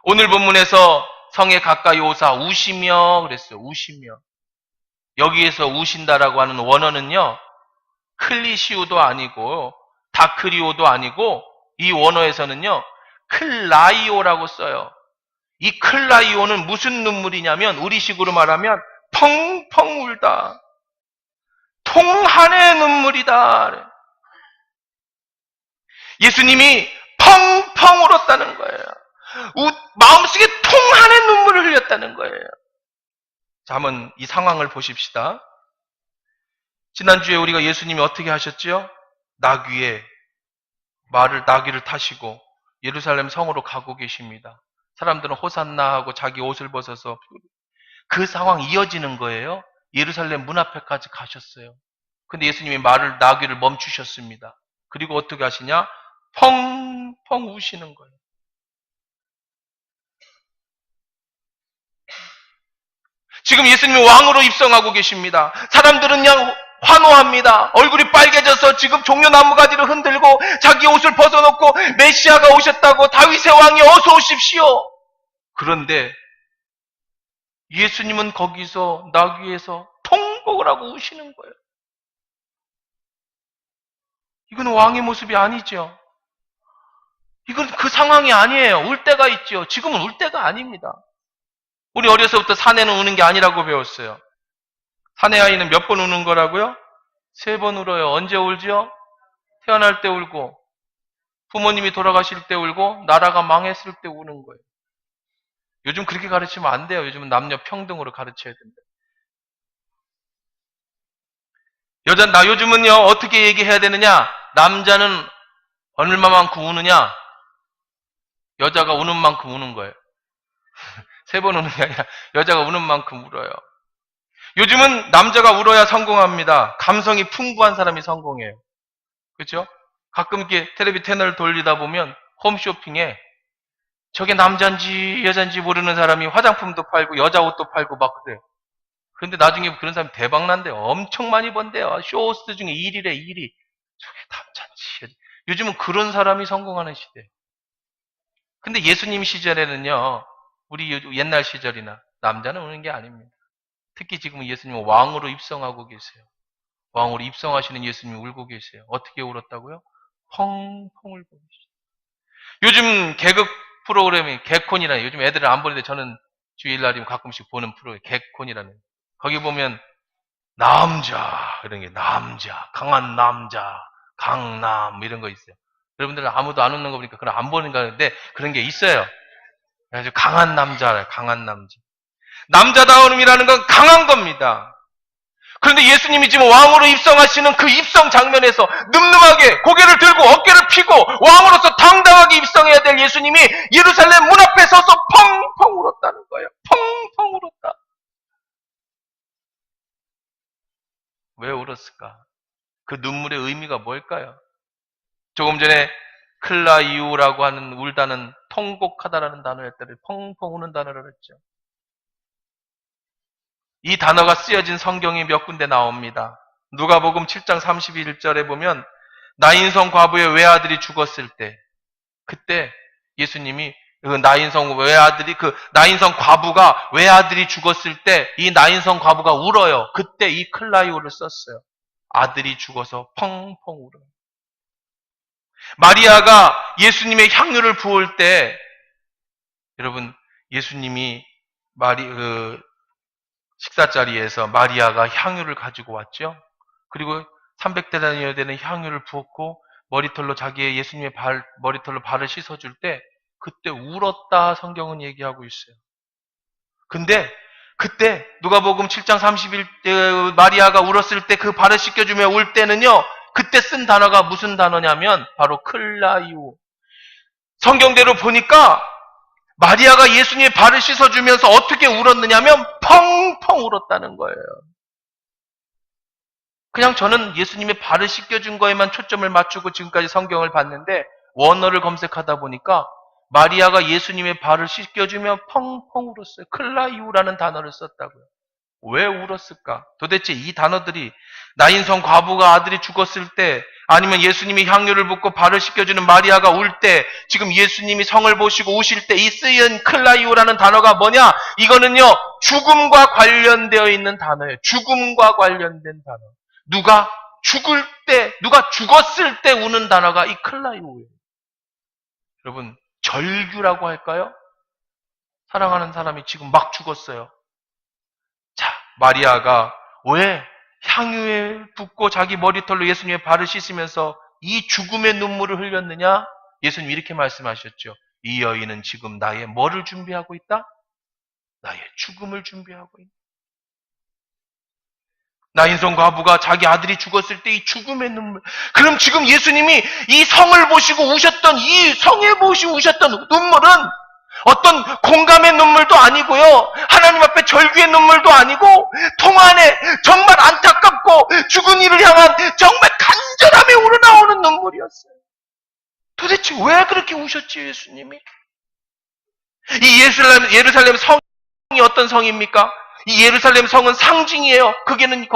오늘 본문에서 성에 가까이 오사 우시며 그랬어요. 우시며. 여기에서 우신다라고 하는 원어는요. 클리시우도 아니고 다크리오도 아니고 이 원어에서는요. 클라이오라고 써요. 이 클라이오는 무슨 눈물이냐면 우리식으로 말하면 펑펑 울다. 통한의 눈물이다. 예수님이 펑펑 울었다는 거예요. 마음속에 통한의 눈물을 흘렸다는 거예요. 자, 한번 이 상황을 보십시다. 지난주에 우리가 예수님이 어떻게 하셨지요? 나귀를 타시고 예루살렘 성으로 가고 계십니다. 사람들은 호산나 하고 자기 옷을 벗어서 그 상황 이어지는 거예요. 예루살렘 문 앞에까지 가셨어요. 근데 예수님이 나귀를 멈추셨습니다. 그리고 어떻게 하시냐? 펑펑 우시는 거예요. 지금 예수님이 왕으로 입성하고 계십니다. 사람들은 그냥 환호합니다. 얼굴이 빨개져서 지금 종려나무 가지를 흔들고 자기 옷을 벗어놓고 메시아가 오셨다고 다윗의 왕이 어서 오십시오. 그런데 예수님은 거기서 나귀에서 통곡을 하고 우시는 거예요. 이건 왕의 모습이 아니죠. 이건 그 상황이 아니에요. 울 때가 있죠. 지금은 울 때가 아닙니다. 우리 어려서부터 사내는 우는 게 아니라고 배웠어요. 사내 아이는 몇 번 우는 거라고요? 3번 울어요. 언제 울죠? 태어날 때 울고, 부모님이 돌아가실 때 울고, 나라가 망했을 때 우는 거예요. 요즘 그렇게 가르치면 안 돼요. 요즘은 남녀 평등으로 가르쳐야 된다. 요즘은요, 어떻게 얘기해야 되느냐? 남자는 얼마만큼 우느냐? 여자가 우는 만큼 우는 거예요. 3번 우는 게 아니라 여자가 우는 만큼 울어요. 요즘은 남자가 울어야 성공합니다. 감성이 풍부한 사람이 성공해요. 그렇죠? 가끔 이렇게 텔레비 채널 돌리다 보면 홈쇼핑에 저게 남자인지 여자인지 모르는 사람이 화장품도 팔고 여자 옷도 팔고 막 그래요. 그런데 나중에 그런 사람이 대박 난대요. 엄청 많이 번대요. 쇼호스트 중에 1위래 1위. 저게 남자인지. 요즘은 그런 사람이 성공하는 시대예요. 근데 예수님 시절에는요. 우리 옛날 시절이나 남자는 우는 게 아닙니다. 특히 지금 예수님은 왕으로 입성하고 계세요. 왕으로 입성하시는 예수님이 울고 계세요. 어떻게 울었다고요? 펑펑 울고 계시죠. 요즘 개그 프로그램이 개콘이라는, 요즘 애들은 안 보는데 저는 주일날이면 가끔씩 보는 프로그램 개콘이라는, 거기 보면 남자 이런 게, 남자, 강한 남자, 강남 이런 거 있어요. 여러분들은 아무도 안 웃는 거 보니까 그럼 안 보는 거 같은데 그런 게 있어요. 그래서 강한 남자, 강한 남자. 남자다움이라는 건 강한 겁니다. 그런데 예수님이 지금 왕으로 입성하시는 그 입성 장면에서 늠름하게 고개를 들고 어깨를 펴고 왕으로서 당당하게 입성해야 될 예수님이 예루살렘 문 앞에 서서 펑펑 울었다는 거예요. 펑펑 울었다. 왜 울었을까? 그 눈물의 의미가 뭘까요? 조금 전에 클라이우라고 하는 울다는, 통곡하다라는 단어를 했더니 펑펑 우는 단어를 했죠. 이 단어가 쓰여진 성경이 몇 군데 나옵니다. 누가복음 7장 31절에 보면 나인성 과부의 외아들이 죽었을 때, 그때 예수님이 그 나인성 과부가 외아들이 죽었을 때 이 나인성 과부가 울어요. 그때 이 클라이오를 썼어요. 아들이 죽어서 펑펑 울어요. 마리아가 예수님의 향유를 부을 때, 여러분, 예수님이 식사 자리에서 마리아가 향유를 가지고 왔죠. 그리고 300대단위여야 되는 향유를 부었고 머리털로 자기의 예수님의 머리털로 발을 씻어줄 때 그때 울었다 성경은 얘기하고 있어요. 근데 그때 누가복음 7장 31절 마리아가 울었을 때 그 발을 씻겨주며 울 때는요, 그때 쓴 단어가 무슨 단어냐면 바로 클라이오. 성경대로 보니까 마리아가 예수님의 발을 씻어주면서 어떻게 울었느냐면 펑펑 울었다는 거예요. 그냥 저는 예수님의 발을 씻겨준 거에만 초점을 맞추고 지금까지 성경을 봤는데 원어를 검색하다 보니까 마리아가 예수님의 발을 씻겨주며 펑펑 울었어요. 클라이우라는 단어를 썼다고요. 왜 울었을까? 도대체 이 단어들이 나인성 과부가 아들이 죽었을 때, 아니면 예수님이 향유를 붓고 발을 씻겨주는 마리아가 울 때, 지금 예수님이 성을 보시고 우실 때 이 쓰인 클라이오라는 단어가 뭐냐? 이거는요, 죽음과 관련되어 있는 단어예요. 죽음과 관련된 단어. 누가 죽었을 때 우는 단어가 이 클라이오예요. 여러분, 절규라고 할까요? 사랑하는 사람이 지금 막 죽었어요. 자, 마리아가 왜 향유에 붓고 자기 머리털로 예수님의 발을 씻으면서 이 죽음의 눈물을 흘렸느냐? 예수님 이렇게 말씀하셨죠. 이 여인은 지금 나의 뭐를 준비하고 있다? 나의 죽음을 준비하고 있다. 나인성 과부가 자기 아들이 죽었을 때 이 죽음의 눈물. 그럼 지금 예수님이 이 성을 보시고 우셨던, 이 성에 보시고 우셨던 눈물은 어떤 공감의 눈물도 아니고요, 하나님 앞에 절규의 눈물도 아니고, 통안에 정말 안타깝고 죽은 이를 향한 정말 간절함에 우러나오는 눈물이었어요. 도대체 왜 그렇게 우셨지 예수님이? 이 예루살렘 성이 어떤 성입니까? 이 예루살렘 성은 상징이에요. 거기는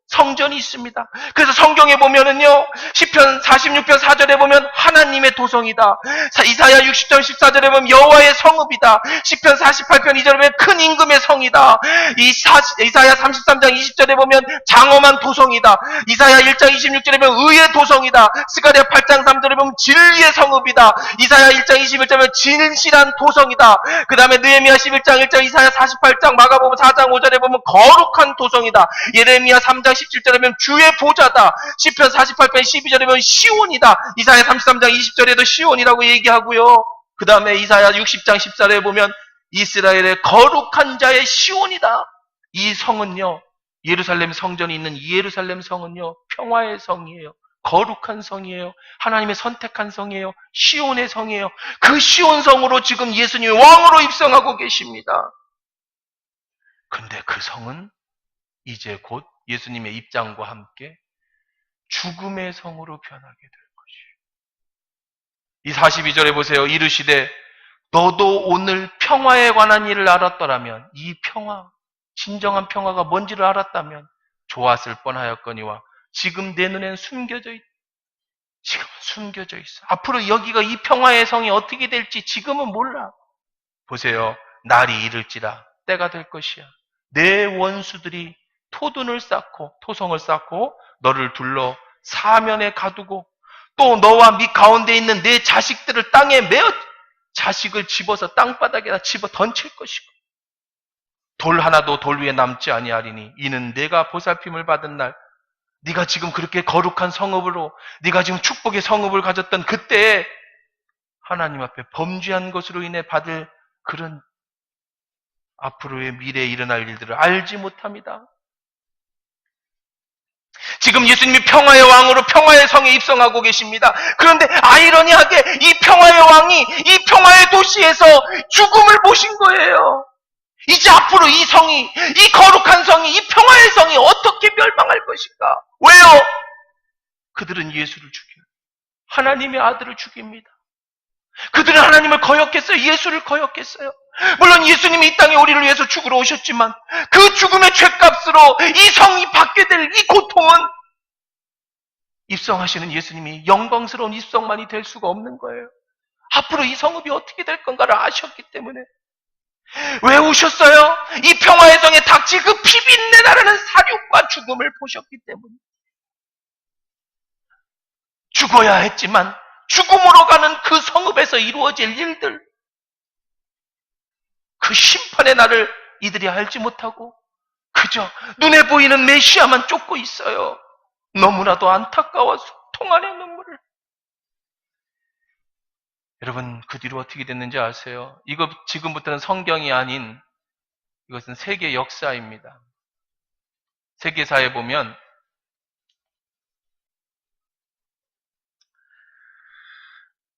성전이 있습니다. 그래서 성경에 보면은요, 시편 46편 4절에 보면 하나님의 도성이다. 이사야 60장 14절에 보면 여호와의 성읍이다. 시편 48편 2절에 보면 큰 임금의 성이다. 이사야 33장 20절에 보면 장엄한 도성이다. 이사야 1장 26절에 보면 의의 도성이다. 스가랴 8장 3절에 보면 진리의 성읍이다. 이사야 1장 21절에 보면 진실한 도성이다. 그 다음에 느헤미야 11장 1장, 이사야 48장, 마가복음 4장 5절에 보면 거룩한 도성이다. 예레미야 3장 17절에 보면 주의 보좌다. 시편 48편 12절에 보면 시온이다. 이사야 33장 20절에도 시온이라고 얘기하고요. 그 다음에 이사야 60장 14절에 보면 이스라엘의 거룩한 자의 시온이다. 이 성은요, 예루살렘 성전이 있는 이 예루살렘 성은요, 평화의 성이에요. 거룩한 성이에요. 하나님의 선택한 성이에요. 시온의 성이에요. 그 시온 성으로 지금 예수님이 왕으로 입성하고 계십니다. 근데 그 성은 이제 곧 예수님의 입장과 함께 죽음의 성으로 변하게 될 것이에요. 이 42절에 보세요. 이르시되 너도 오늘 평화에 관한 일을 알았더라면, 이 평화, 진정한 평화가 뭔지를 알았다면 좋았을 뻔하였거니와 지금 내 눈엔 숨겨져 있다. 지금은 숨겨져 있어. 앞으로 여기가 이 평화의 성이 어떻게 될지 지금은 몰라. 보세요. 날이 이를지라 때가 될 것이야. 내 원수들이 토성을 쌓고 너를 둘러 사면에 가두고 또 너와 네 가운데 있는 내 자식들을 땅에 메어 자식을 집어서 땅바닥에다 집어 던칠 것이고 돌 하나도 돌 위에 남지 아니하리니 이는 내가 보살핌을 받은 날 네가 지금 그렇게 거룩한 성읍으로 네가 지금 축복의 성읍을 가졌던 그때에 하나님 앞에 범죄한 것으로 인해 받을 그런 앞으로의 미래에 일어날 일들을 알지 못합니다. 지금 예수님이 평화의 왕으로 평화의 성에 입성하고 계십니다. 그런데 아이러니하게 이 평화의 왕이 이 평화의 도시에서 죽음을 보신 거예요. 이제 앞으로 이 성이, 이 거룩한 성이, 이 평화의 성이 어떻게 멸망할 것인가? 왜요? 그들은 예수를 죽여요. 하나님의 아들을 죽입니다. 그들은 하나님을 거역했어요. 예수를 거역했어요. 물론 예수님이 이 땅에 우리를 위해서 죽으러 오셨지만 그 죽음의 죗값으로 이 성이 받게 될 이 고통은 입성하시는 예수님이 영광스러운 입성만이 될 수가 없는 거예요. 앞으로 이 성읍이 어떻게 될 건가를 아셨기 때문에. 왜 오셨어요? 이 평화의 성에 닥칠 그 피비린내 나라는 사륙과 죽음을 보셨기 때문에. 죽어야 했지만 죽음으로 가는 그 성읍에서 이루어질 일들, 그 심판의 날을 이들이 알지 못하고 그저 눈에 보이는 메시아만 쫓고 있어요. 너무나도 안타까워서 통안의 눈물을. 여러분, 그 뒤로 어떻게 됐는지 아세요? 이거 지금부터는 성경이 아닌 이것은 세계 역사입니다. 세계사에 보면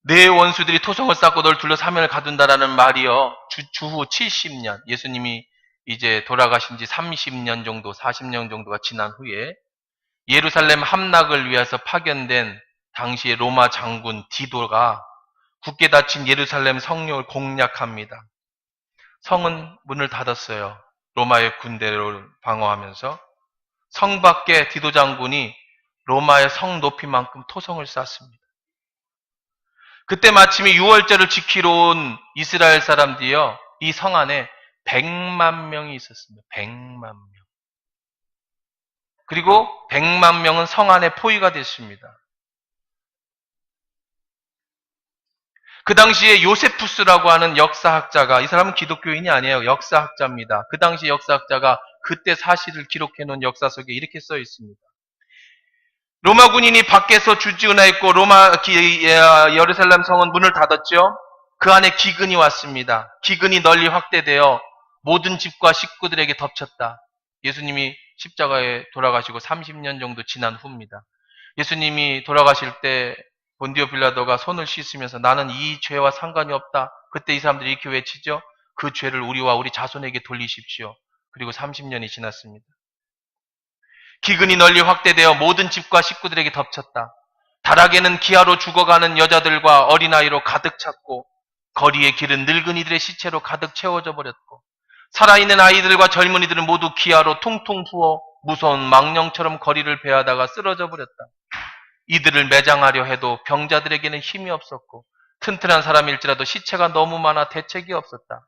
내 원수들이 토성을 쌓고 널 둘러 사면을 가둔다라는 말이요. 주후 70년, 예수님이 이제 돌아가신 지 30년 정도, 40년 정도가 지난 후에 예루살렘 함락을 위해서 파견된 당시의 로마 장군 디도가 굳게 닫힌 예루살렘 성령을 공략합니다. 성은 문을 닫았어요. 로마의 군대를 방어하면서. 성 밖에 디도 장군이 로마의 성 높이만큼 토성을 쌓습니다. 그때 마침 6월절을 지키러 온 이스라엘 사람들이요, 이 성 안에 100만 명이 있었습니다. 100만 명. 그리고 100만 명은 성 안에 포위가 됐습니다. 그 당시에 요세푸스라고 하는 역사학자가, 이 사람은 기독교인이 아니에요. 역사학자입니다. 그 당시 역사학자가 그때 사실을 기록해 놓은 역사석에 이렇게 써 있습니다. 로마 군인이 밖에서 주지은하였고 예루살렘 성은 문을 닫았죠. 그 안에 기근이 왔습니다. 기근이 널리 확대되어 모든 집과 식구들에게 덮쳤다. 예수님이 십자가에 돌아가시고 30년 정도 지난 후입니다. 예수님이 돌아가실 때 본디오 빌라도가 손을 씻으면서 나는 이 죄와 상관이 없다. 그때 이 사람들이 이렇게 외치죠. 그 죄를 우리와 우리 자손에게 돌리십시오. 그리고 30년이 지났습니다. 기근이 널리 확대되어 모든 집과 식구들에게 덮쳤다. 다락에는 기아로 죽어가는 여자들과 어린아이로 가득 찼고 거리의 길은 늙은이들의 시체로 가득 채워져 버렸고 살아있는 아이들과 젊은이들은 모두 기아로 퉁퉁 부어 무서운 망령처럼 거리를 베하다가 쓰러져 버렸다. 이들을 매장하려 해도 병자들에게는 힘이 없었고 튼튼한 사람일지라도 시체가 너무 많아 대책이 없었다.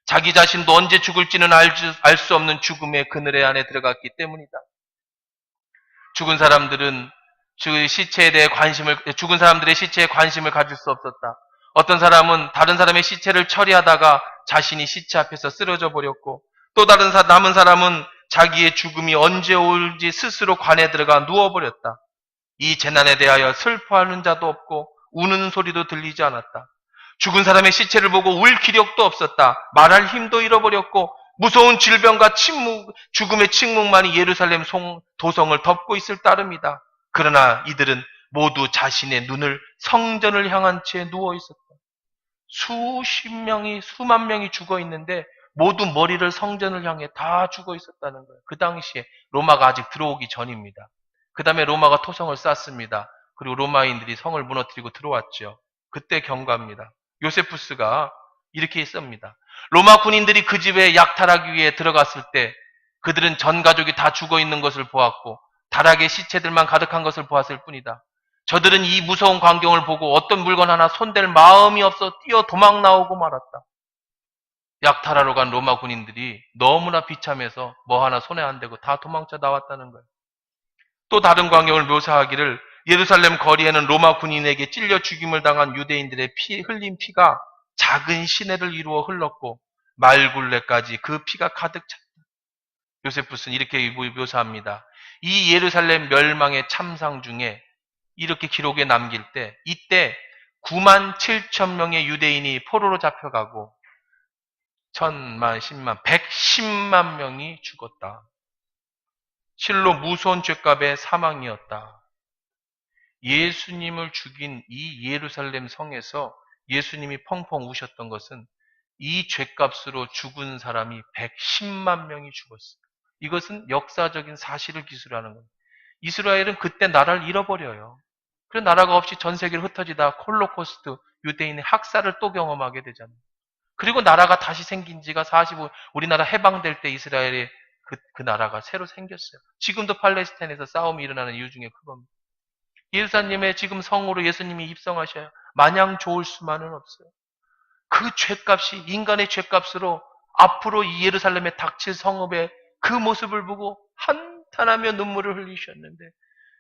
자기 자신도 언제 죽을지는 알 수 없는 죽음의 그늘에 안에 들어갔기 때문이다. 죽은 사람들의 시체에 관심을 가질 수 없었다. 어떤 사람은 다른 사람의 시체를 처리하다가 자신이 시체 앞에서 쓰러져 버렸고 또 다른 남은 사람은 자기의 죽음이 언제 올지 스스로 관에 들어가 누워버렸다. 이 재난에 대하여 슬퍼하는 자도 없고 우는 소리도 들리지 않았다. 죽은 사람의 시체를 보고 울 기력도 없었다. 말할 힘도 잃어버렸고 무서운 질병과 죽음의 침묵만이 예루살렘 도성을 덮고 있을 따름이다. 그러나 이들은 모두 자신의 눈을 성전을 향한 채 누워 있었다. 수만 명이 죽어 있는데 모두 머리를 성전을 향해 다 죽어 있었다는 거예요. 그 당시에 로마가 아직 들어오기 전입니다. 그 다음에 로마가 토성을 쌌습니다. 그리고 로마인들이 성을 무너뜨리고 들어왔죠. 그때 경과입니다. 요세푸스가 이렇게 했습니다. 로마 군인들이 그 집에 약탈하기 위해 들어갔을 때 그들은 전 가족이 다 죽어 있는 것을 보았고 다락에 시체들만 가득한 것을 보았을 뿐이다. 저들은 이 무서운 광경을 보고 어떤 물건 하나 손댈 마음이 없어 뛰어 도망 나오고 말았다. 약탈하러 간 로마 군인들이 너무나 비참해서 뭐 하나 손에 안 대고 다 도망쳐 나왔다는 거예요. 또 다른 광경을 묘사하기를 예루살렘 거리에는 로마 군인에게 찔려 죽임을 당한 유대인들의 흘린 피가 작은 시내를 이루어 흘렀고 말굴레까지 그 피가 가득 찼다. 요세푸스는 이렇게 묘사합니다. 이 예루살렘 멸망의 참상 중에 이렇게 기록에 남길 때 이때 9만 7천 명의 유대인이 포로로 잡혀가고 1000만, 10만, 110만 명이 죽었다. 실로 무서운 죄값의 사망이었다. 예수님을 죽인 이 예루살렘 성에서 예수님이 펑펑 우셨던 것은 이 죄값으로 죽은 사람이 110만 명이 죽었어요. 이것은 역사적인 사실을 기술하는 겁니다. 이스라엘은 그때 나라를 잃어버려요. 그래서 나라가 없이 전 세계를 흩어지다 홀로코스트 유대인의 학살을 또 경험하게 되잖아요. 그리고 나라가 다시 생긴 지가 45, 우리나라 해방될 때 이스라엘의 그 나라가 새로 생겼어요. 지금도 팔레스타인에서 싸움이 일어나는 이유 중에 그겁니다. 예루살렘에 지금 성으로 예수님이 입성하셔야 마냥 좋을 수만은 없어요. 그 죄값이 인간의 죄값으로 앞으로 이 예루살렘에 닥칠 성읍의 그 모습을 보고 한탄하며 눈물을 흘리셨는데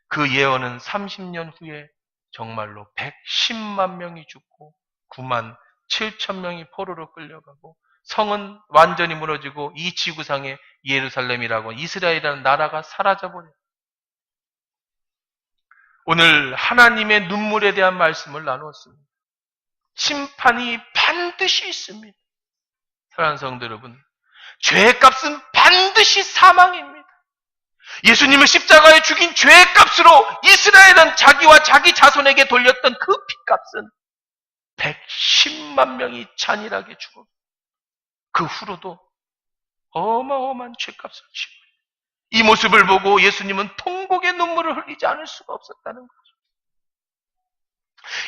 그 예언은 30년 후에 정말로 110만 명이 죽고 9만 7천 명이 포로로 끌려가고 성은 완전히 무너지고 이 지구상에 예루살렘이라고 이스라엘이라는 나라가 사라져버려요. 오늘 하나님의 눈물에 대한 말씀을 나누었습니다. 심판이 반드시 있습니다. 사랑하는 성도 여러분, 죄값은 반드시 사망입니다. 예수님을 십자가에 죽인 죄값으로 이스라엘은 자기와 자기 자손에게 돌렸던 그 피값은 110만 명이 잔인하게 죽어 그 후로도 어마어마한 죄값을 치고 이 모습을 보고 예수님은 통곡의 눈물을 흘리지 않을 수가 없었다는 거죠.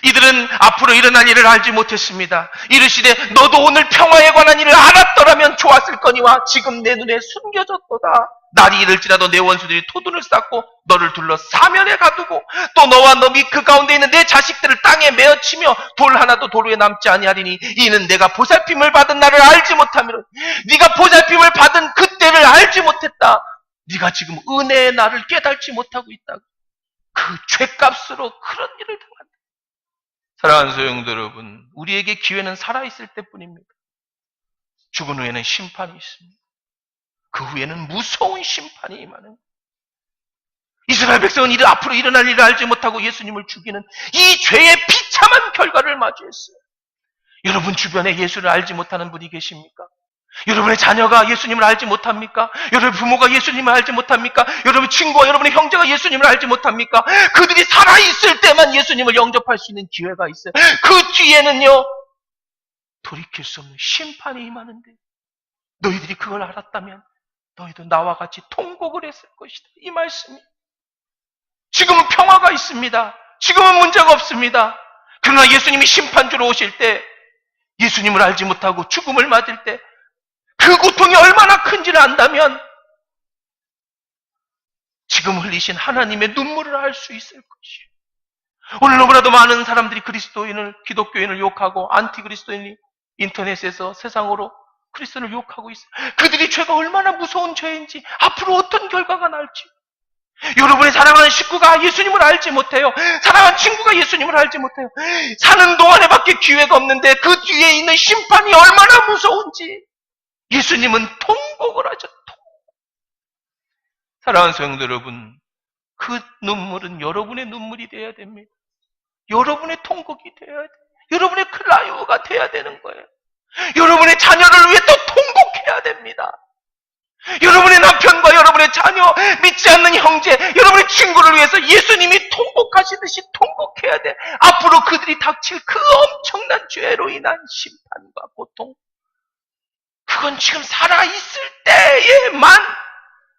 이들은 앞으로 일어날 일을 알지 못했습니다. 이르시되 너도 오늘 평화에 관한 일을 알았더라면 좋았을 거니와 지금 내 눈에 숨겨졌도다. 날이 이를지라도 내 원수들이 토둔을 쌓고 너를 둘러 사면에 가두고 또 너와 너 및 그 가운데 있는 내 자식들을 땅에 메어치며 돌 하나도 돌 위에 남지 아니하리니 이는 내가 보살핌을 받은 나를 알지 못하며 네가 보살핌을 받은 그때를 알지 못했다. 네가 지금 은혜의 나를 깨닫지 못하고 있다. 그 죄값으로 그런 일을 당한다. 사랑하는 소영도 여러분, 우리에게 기회는 살아있을 때뿐입니다. 죽은 후에는 심판이 있습니다. 그 후에는 무서운 심판이 임하는 이스라엘 백성은 앞으로 일어날 일을 알지 못하고 예수님을 죽이는 이 죄의 비참한 결과를 마주했어요. 여러분 주변에 예수를 알지 못하는 분이 계십니까? 여러분의 자녀가 예수님을 알지 못합니까? 여러분 부모가 예수님을 알지 못합니까? 여러분 친구와 여러분의 형제가 예수님을 알지 못합니까? 그들이 살아있을 때만 예수님을 영접할 수 있는 기회가 있어요. 그 뒤에는요, 돌이킬 수 없는 심판이 임하는데 너희들이 그걸 알았다면 너희도 나와 같이 통곡을 했을 것이다. 이 말씀이. 지금은 평화가 있습니다. 지금은 문제가 없습니다. 그러나 예수님이 심판주로 오실 때 예수님을 알지 못하고 죽음을 맞을 때 그 고통이 얼마나 큰지를 안다면 지금 흘리신 하나님의 눈물을 알 수 있을 것이에요. 오늘 너무나도 많은 사람들이 그리스도인을, 기독교인을 욕하고 안티그리스도인이 인터넷에서 세상으로 그리스도인을 욕하고 있어요. 그들이 죄가 얼마나 무서운 죄인지, 앞으로 어떤 결과가 날지. 여러분의 사랑하는 식구가 예수님을 알지 못해요. 사랑하는 친구가 예수님을 알지 못해요. 사는 동안에밖에 기회가 없는데 그 뒤에 있는 심판이 얼마나 무서운지 예수님은 통곡을 하셨다. 사랑하는 성도 여러분, 그 눈물은 여러분의 눈물이 되어야 됩니다. 여러분의 통곡이 되어야 돼요. 여러분의 클라이오가 돼야 되는 거예요. 여러분의 자녀를 위해 또 통곡해야 됩니다. 여러분의 남편과 여러분의 자녀, 믿지 않는 형제, 여러분의 친구를 위해서 예수님이 통곡하시듯이 통곡해야 돼. 앞으로 그들이 닥칠 그 엄청난 죄로 인한 심판과 고통, 그건 지금 살아있을 때에만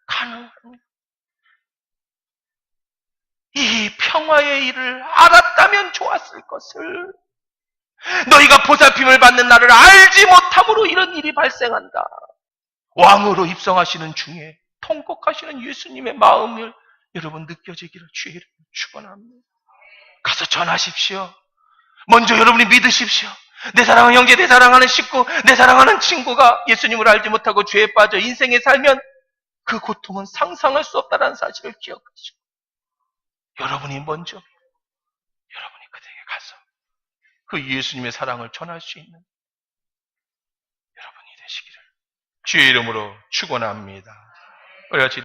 가능합니다. 이 평화의 일을 알았다면 좋았을 것을, 너희가 보살핌을 받는 날을 알지 못함으로 이런 일이 발생한다. 왕으로 입성하시는 중에 통곡하시는 예수님의 마음을 여러분 느껴지기를 주의 이름으로 축원합니다. 가서 전하십시오. 먼저 여러분이 믿으십시오. 내 사랑하는 형제, 내 사랑하는 식구, 내 사랑하는 친구가 예수님을 알지 못하고 죄에 빠져 인생에 살면 그 고통은 상상할 수 없다는 사실을 기억하시고, 여러분이 먼저 여러분이 그들에게 가서 그 예수님의 사랑을 전할 수 있는 여러분이 되시기를 주의 이름으로 축원합니다. 우리 같이